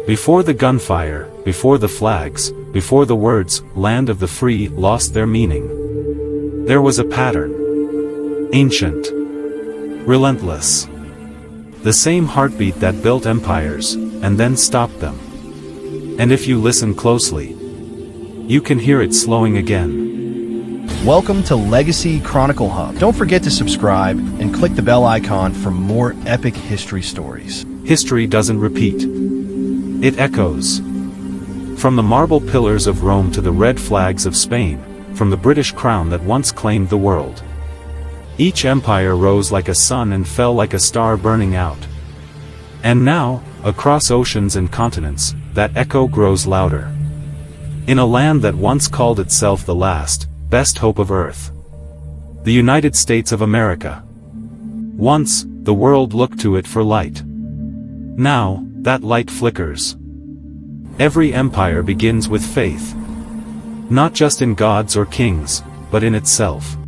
Before the gunfire, before the flags, before the words, "land of the free," lost their meaning, there was a pattern. Ancient. Relentless. The same heartbeat that built empires, and then stopped them. And if you listen closely, you can hear it slowing again. Welcome to Legacy Chronicle Hub. Don't forget to subscribe and click the bell icon for more epic history stories. History doesn't repeat. It echoes. From the marble pillars of Rome to the red flags of Spain, from the British crown that once claimed the world. Each empire rose like a sun and fell like a star burning out. And now, across oceans and continents, that echo grows louder. In a land that once called itself the last, best hope of Earth. The United States of America. Once, the world looked to it for light. Now, that light flickers. Every empire begins with faith. Not just in gods or kings, but in itself.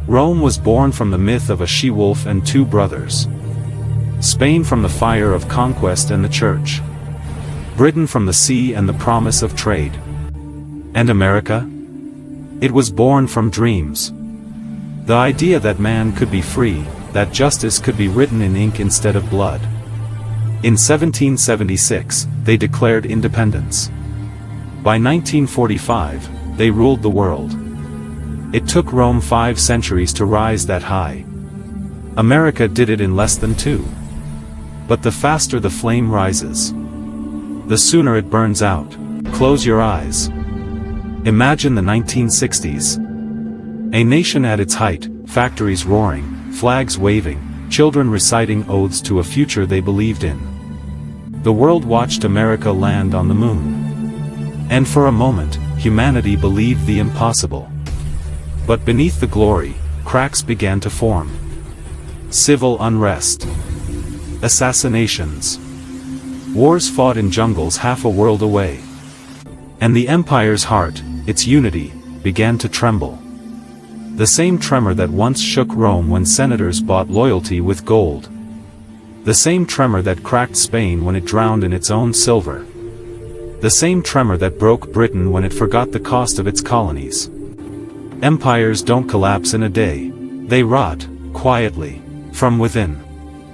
Rome was born from the myth of a she-wolf and two brothers. Spain from the fire of conquest and the church. Britain from the sea and the promise of trade. And America? It was born from dreams. The idea that man could be free, that justice could be written in ink instead of blood. In 1776, they declared independence. By 1945, they ruled the world. It took Rome 5 centuries to rise that high. America did it in less than 2. But the faster the flame rises, the sooner it burns out. Close your eyes. Imagine the 1960s. A nation at its height, factories roaring, flags waving, children reciting oaths to a future they believed in. The world watched America land on the moon. And for a moment, humanity believed the impossible. But beneath the glory, cracks began to form. Civil unrest. Assassinations. Wars fought in jungles half a world away. And the empire's heart, its unity, began to tremble. The same tremor that once shook Rome when senators bought loyalty with gold. The same tremor that cracked Spain when it drowned in its own silver. The same tremor that broke Britain when it forgot the cost of its colonies. Empires don't collapse in a day. They rot, quietly, from within.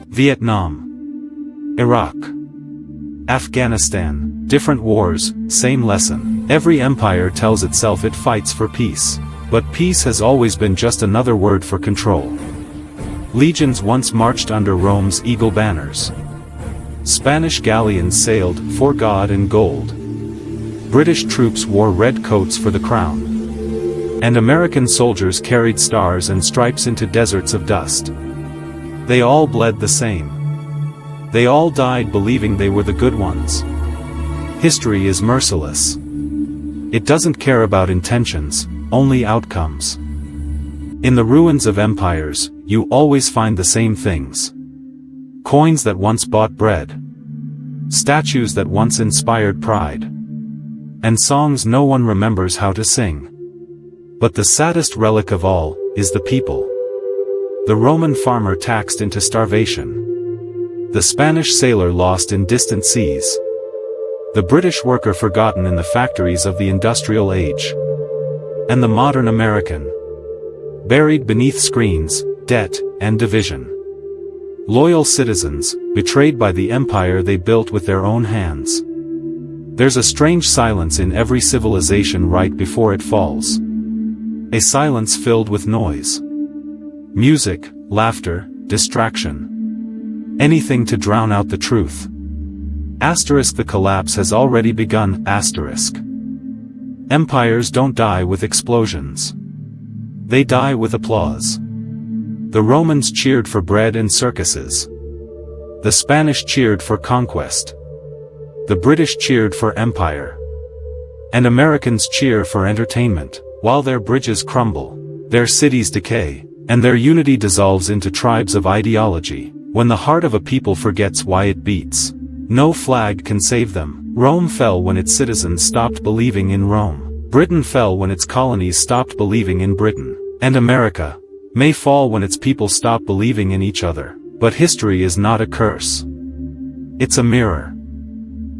Vietnam. Iraq. Afghanistan. Different wars, same lesson. Every empire tells itself it fights for peace. But peace has always been just another word for control. Legions once marched under Rome's eagle banners. Spanish galleons sailed, for God and gold. British troops wore red coats for the crown. And American soldiers carried stars and stripes into deserts of dust. They all bled the same. They all died believing they were the good ones. History is merciless. It doesn't care about intentions, only outcomes. In the ruins of empires, you always find the same things. Coins that once bought bread. Statues that once inspired pride. And songs no one remembers how to sing. But the saddest relic of all, is the people. The Roman farmer taxed into starvation. The Spanish sailor lost in distant seas. The British worker forgotten in the factories of the industrial age. And the modern American. Buried beneath screens, debt, and division. Loyal citizens, betrayed by the empire they built with their own hands. There's a strange silence in every civilization right before it falls. A silence filled with noise. Music, laughter, distraction. Anything to drown out the truth. Asterisk, the collapse has already begun, asterisk. Empires don't die with explosions. They die with applause. The Romans cheered for bread and circuses. The Spanish cheered for conquest. The British cheered for empire. And Americans cheer for entertainment. While their bridges crumble, their cities decay, and their unity dissolves into tribes of ideology, when the heart of a people forgets why it beats, no flag can save them. Rome fell when its citizens stopped believing in Rome. Britain fell when its colonies stopped believing in Britain. And America may fall when its people stop believing in each other. But history is not a curse. It's a mirror.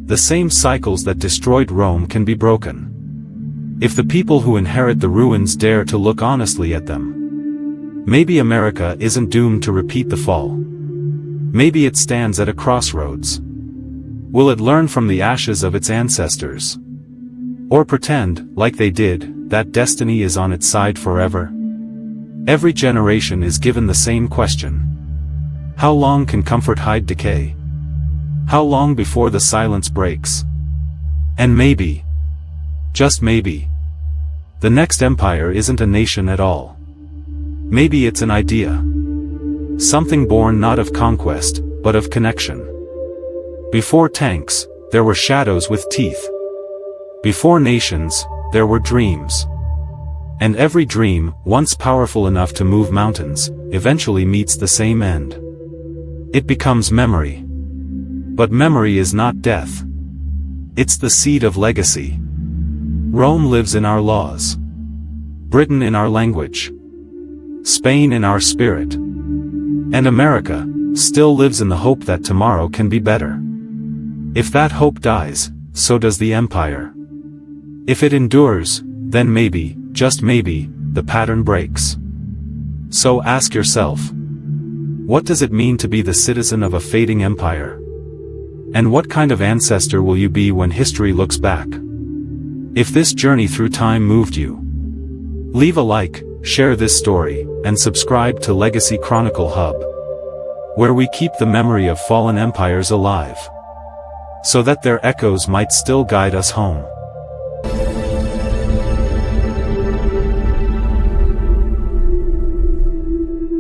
The same cycles that destroyed Rome can be broken. If the people who inherit the ruins dare to look honestly at them. Maybe America isn't doomed to repeat the fall. Maybe it stands at a crossroads. Will it learn from the ashes of its ancestors? Or pretend, like they did, that destiny is on its side forever? Every generation is given the same question. How long can comfort hide decay? How long before the silence breaks? And maybe, just maybe, the next empire isn't a nation at all. Maybe it's an idea. Something born not of conquest, but of connection. Before tanks, there were shadows with teeth. Before nations, there were dreams. And every dream, once powerful enough to move mountains, eventually meets the same end. It becomes memory. But memory is not death. It's the seed of legacy. Rome lives in our laws. Britain in our language. Spain in our spirit. And America still lives in the hope that tomorrow can be better. If that hope dies, so does the empire. If it endures, then maybe, just maybe, the pattern breaks. So ask yourself, what does it mean to be the citizen of a fading empire? And what kind of ancestor will you be when history looks back? If this journey through time moved you, leave a like, share this story, and subscribe to Legacy Chronicle Hub, where we keep the memory of fallen empires alive, so that their echoes might still guide us home.